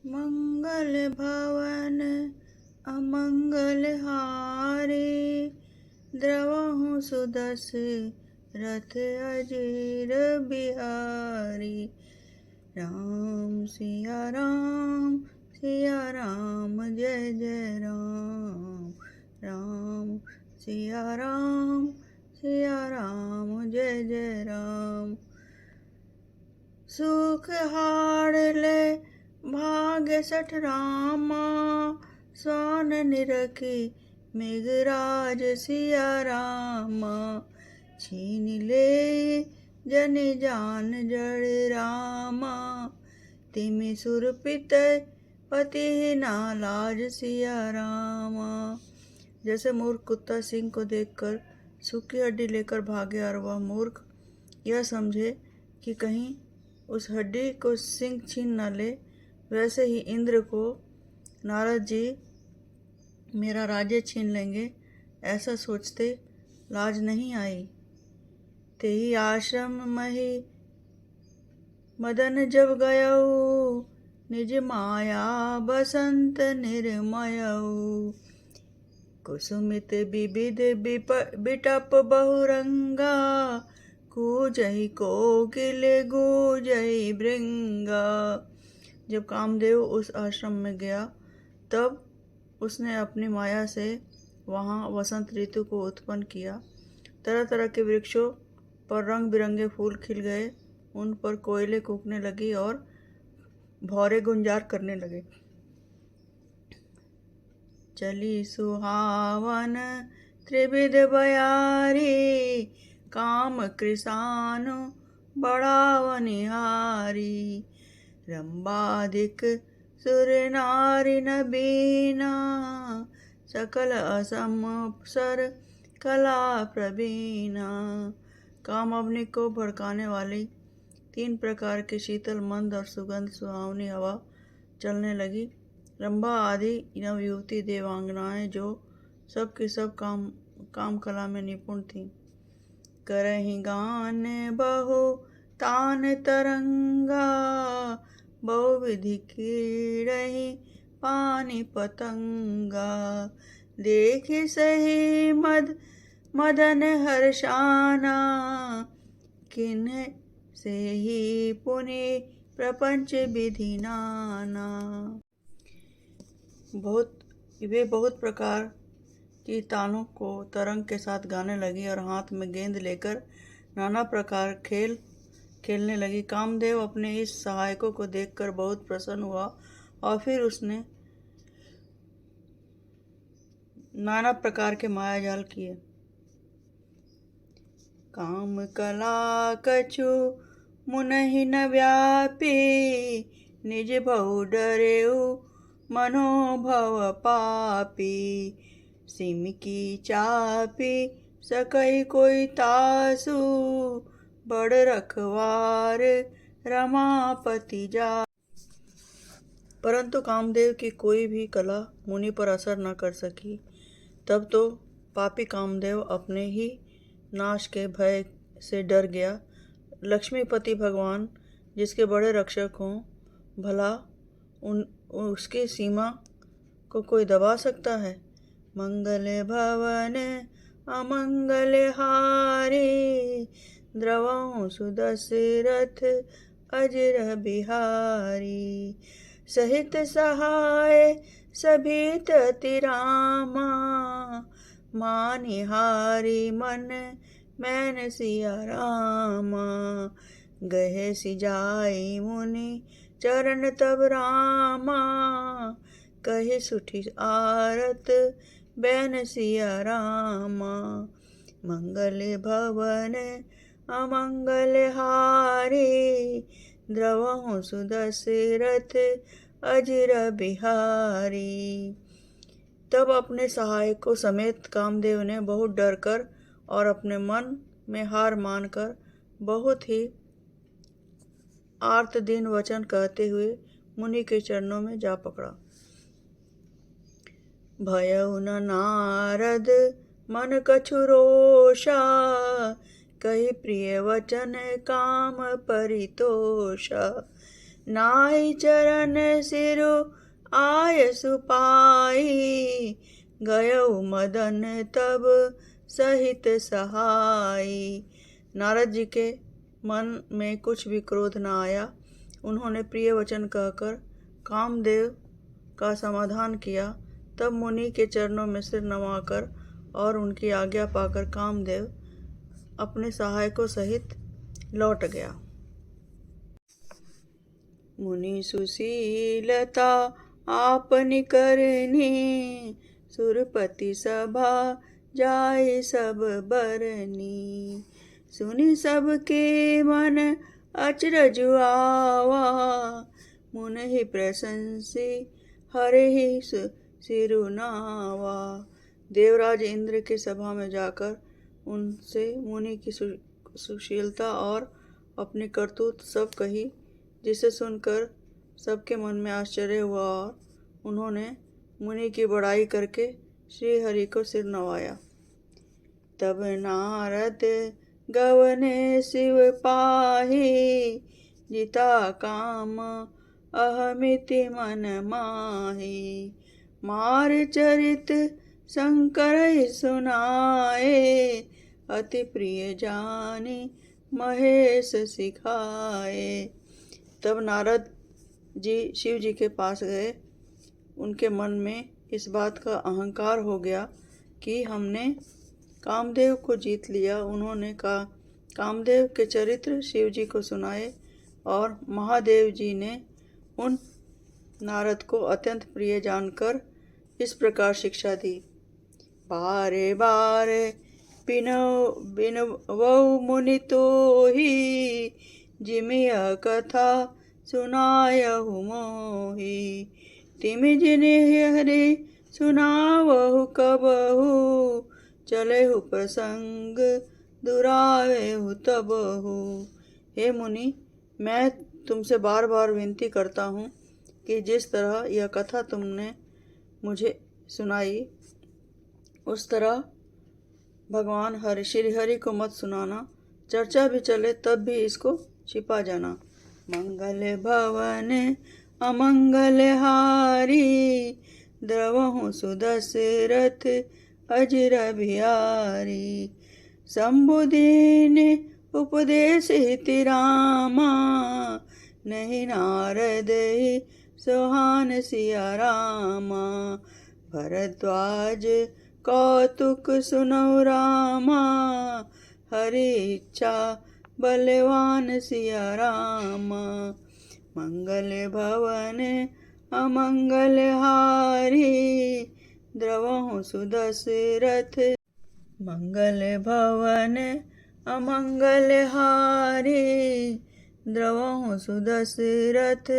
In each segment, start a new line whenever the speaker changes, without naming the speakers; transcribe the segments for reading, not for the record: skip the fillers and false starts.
मंगल भवन अमंगल हारे, द्रवहु सुदशरथ अजीर बिहारी। राम सिया राम जय जय राम। राम सिया राम जय जय राम। सुख हाड़ ले भाग्य सठ रामा, स्वान निरखी मेघराज सिया रामा। छीन ले जन जान जड़ रामा, तिमि सुरपित पति ना लाज सिया रामा। जैसे मूर्ख कुत्ता सिंह को देखकर सूखी हड्डी लेकर भागे और वह मूर्ख यह समझे कि कहीं उस हड्डी को सिंह छीन न ले, वैसे ही इंद्र को नारद जी मेरा राज्य छीन लेंगे ऐसा सोचते लाज नहीं आई। तेहि आश्रम मही मदन जब गयऊ, निज माया बसंत निर्मयऊ। कुसुमित विविध बिटप बहुरंगा, कूजहि कोकिल गूजहि भृंगा। जब कामदेव उस आश्रम में गया तब उसने अपनी माया से वहाँ वसंत ऋतु को उत्पन्न किया। तरह तरह के वृक्षों पर रंग बिरंगे फूल खिल गए, उन पर कोयले कूकने लगी और भौरे गुंजार करने लगे। चली सुहावन त्रिविध बयारी, काम कृसानु बढ़ावनिहारी। रंबाधिक सुर नारी न बीना, सकल असम सर कला प्रवीणा। कामअग्नि को भड़काने वाली 3 प्रकार की शीतल मंद और सुगंध सुहावनी हवा चलने लगी। रंभा आदि नवयुवती देवांगनाएं जो सब की सब काम कला में निपुण थीं, करहि गान बहु तान तरंगा, बहुविधि कीड़हि पानी पतंगा। देखि सही मदन हर्षाना, किन्ह से ही पुनि प्रपंच विधि नाना। वे बहुत प्रकार की तानों को तरंग के साथ गाने लगी और हाथ में गेंद लेकर नाना प्रकार खेल खेलने लगी। कामदेव अपने इस सहायकों को देखकर बहुत प्रसन्न हुआ और फिर उसने नाना प्रकार के मायाजाल किए। काम कला कछु मुनहि न व्यापी, निज बहु डरेउ मनोभव पापी। सिम की चापी सकहि कोई तासु, बड़ रखवार रमापति जा। परंतु कामदेव की कोई भी कला मुनि पर असर न कर सकी। तब तो पापी कामदेव अपने ही नाश के भय से डर गया। लक्ष्मीपति भगवान जिसके बड़े रक्षक हों, भला उसकी सीमा को कोई दबा सकता है। मंगल भवन अमंगल हारी, द्रवहु सुदशरथ अजिर बिहारी। सहित सहाय सभी तति रामा, मानिहारी मन मैन सिया रामा। गहे सिजाई मुनि चरण तब रामा, कहे सुठी आरत बैन सिया रामा। मंगल भवन अमंगल हारी, द्रवहु सुदशरथ अजिर बिहारी। तब अपने सहायकों समेत कामदेव ने बहुत डर कर और अपने मन में हार मानकर बहुत ही आर्त दीन वचन कहते हुए मुनि के चरणों में जा पकड़ा। भयउ न नारद मन कछु रोषा, कही प्रिय वचन काम परितोषा। नाई चरण सिरु आय सुपाई, गयौ मदन तब सहित सहाई। नारद जी के मन में कुछ भी क्रोध न आया। उन्होंने प्रिय वचन कहकर कामदेव का समाधान किया। तब मुनि के चरणों में सिर नवाकर और उनकी आज्ञा पाकर कामदेव अपने सहायकों सहित लौट गया। मुनि सुशीलता आपनि करनी, सुरपति सभा जाय सब बरनी। सुनि सबके मन अचरज आवा, मुनि प्रशंसी हरे सिरुनावा। देवराज इंद्र के सभा में जाकर उनसे मुनि की सुशीलता और अपनी करतूत सब कही, जिसे सुनकर सबके मन में आश्चर्य हुआ और उन्होंने मुनि की बड़ाई करके श्री हरि को सिर नवाया। तब नारद गवने शिव पाही, जिता काम अहमिति मन माही। मार चरित शंकर सुनाए, अति प्रिय जानी महेश सिखाए। तब नारद जी शिव जी के पास गए। उनके मन में इस बात का अहंकार हो गया कि हमने कामदेव को जीत लिया। उन्होंने कामदेव के चरित्र शिव जी को सुनाए और महादेव जी ने उन नारद को अत्यंत प्रिय जानकर इस प्रकार शिक्षा दी। बारे बारे बिनवौ मुनि तोहि, जिमिय कथा सुनायहु मोहि। तिमि जिन्हि हरि सुनावहु कबहु, चलेहु प्रसंग दुरावेहु तबहु। हे मुनि, मैं तुमसे बार बार विनती करता हूँ कि जिस तरह यह कथा तुमने मुझे सुनाई, उस तरह भगवान श्री हरि को मत सुनाना। चर्चा भी चले तब भी इसको छिपा जाना। मंगल भवन अमंगल हारी, द्रवहु सुदशरथ अजिर बिहारी। शंभुदीन उपदेश हिति रामा, नहीं नारद सोहान सिया रामा। भरद्वाज कौतुक सुनौ रामा, हरि इच्छा बलवान सिया रामा। मंगल भवन अमंगल हारी, द्रवहु सुदशरथ। मंगल भवन अमंगल हारी, द्रवहु सुदशरथ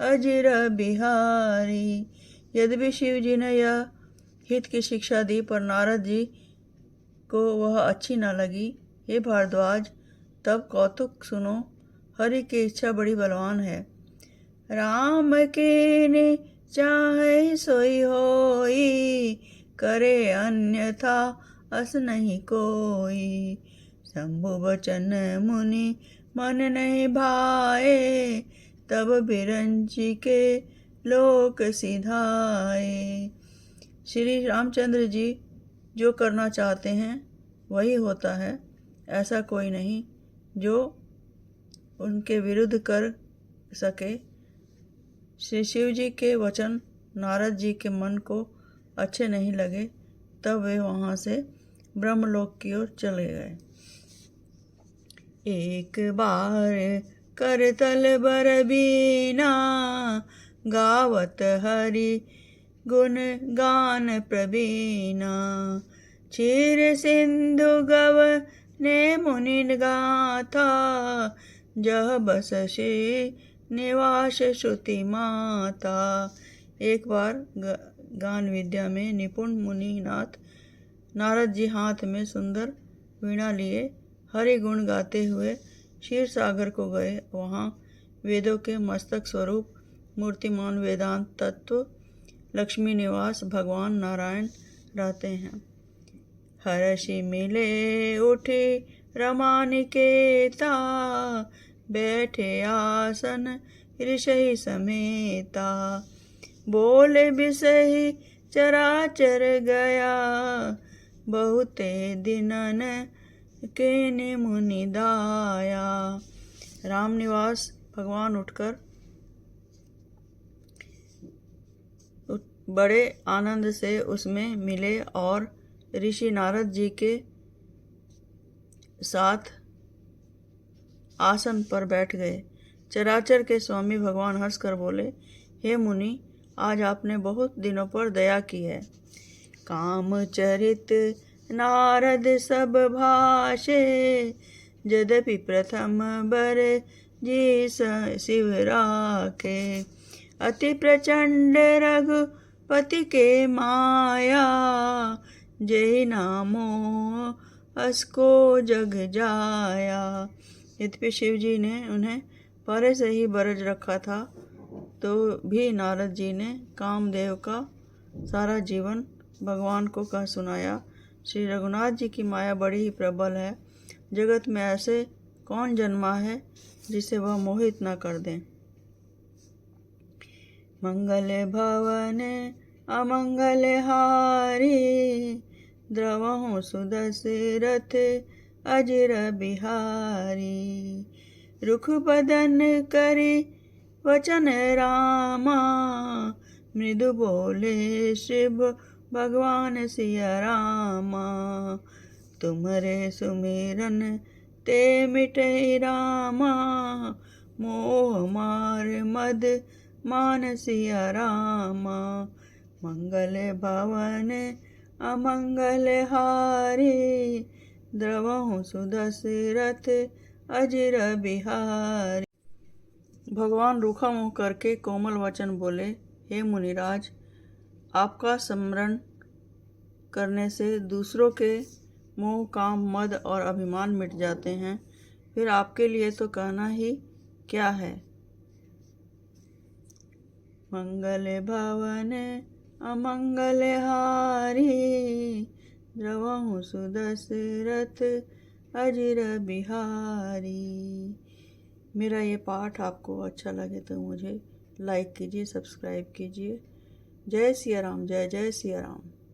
अजिर बिहारी। यद्यपि शिव जी ने यह हित की शिक्षा दी, पर नारद जी को वह अच्छी न लगी। हे भारद्वाज, तब कौतुक सुनो। हरि की इच्छा बड़ी बलवान है। राम के ने चाहे सोई होई, करे अन्यथा अस नहीं कोई। शंभु बचन मुनि मन नहीं भाए, तब बिरंची के लोक सिधाए। श्री रामचंद्र जी जो करना चाहते हैं वही होता है। ऐसा कोई नहीं जो उनके विरुद्ध कर सके। श्री शिव जी के वचन नारद जी के मन को अच्छे नहीं लगे। तब वे वहाँ से ब्रह्मलोक की ओर चले गए। एक बार करतल बर बीना, गावत हरि गुण गान प्रवीणा। क्षीर सिंधु गव ने मुनि गाथा, जह बस श्री निवास श्रुति माता। एक बार गान विद्या में निपुण मुनिनाथ नारद जी हाथ में सुंदर वीणा लिए हरि गुण गाते हुए क्षीर सागर को गए। वहाँ वेदों के मस्तक स्वरूप मूर्तिमान वेदांत तत्व लक्ष्मी निवास भगवान नारायण रहते हैं। हर्षि मिले उठे रमानिकेता, बैठे आसन ऋषि समेता। बोले बिसहि चराचर गया, बहुते दिनन केने मुनि दाया। रामनिवास भगवान उठकर बड़े आनंद से उसमें मिले और ऋषि नारद जी के साथ आसन पर बैठ गए। चराचर के स्वामी भगवान हंसकर बोले, हे मुनि, आज आपने बहुत दिनों पर दया की है। काम चरित नारद सब भाषे, यद्यपि प्रथम बर जी शिव राखे। अति प्रचंड रघुपति के माया, जय नामो असको जग जाया। यद्यपि शिव जी ने उन्हें पहले से ही बरज रखा था, तो भी नारद जी ने कामदेव का सारा जीवन भगवान को कह सुनाया। श्री रघुनाथ जी की माया बड़ी ही प्रबल है। जगत में ऐसे कौन जन्मा है जिसे वह मोहित न कर दें। मंगल भवन अमंगल हारी, द्रवहु सुदशरथ अजर बिहारी। रुख बदन करि वचन रामा, मृदु बोले शिव भगवान सिया रामा। तुमरे सुमिरन ते मिटे रामा, मोह मार मद मान सिया रामा। मंगल भवन अमंगल हारी, द्रवहु सुदशरथ अजर बिहारी। भगवान रूखा मुँह करके कोमल वचन बोले, हे मुनिराज, आपका स्मरण करने से दूसरों के मोह, काम, मद और अभिमान मिट जाते हैं। फिर आपके लिए तो कहना ही क्या है। मंगल भवन अमंगल हारी, द्रवहु सुदशरथ अजर बिहारी। मेरा ये पाठ आपको अच्छा लगे तो मुझे लाइक कीजिए, सब्सक्राइब कीजिए। जय सिया राम, जय जय सिया राम।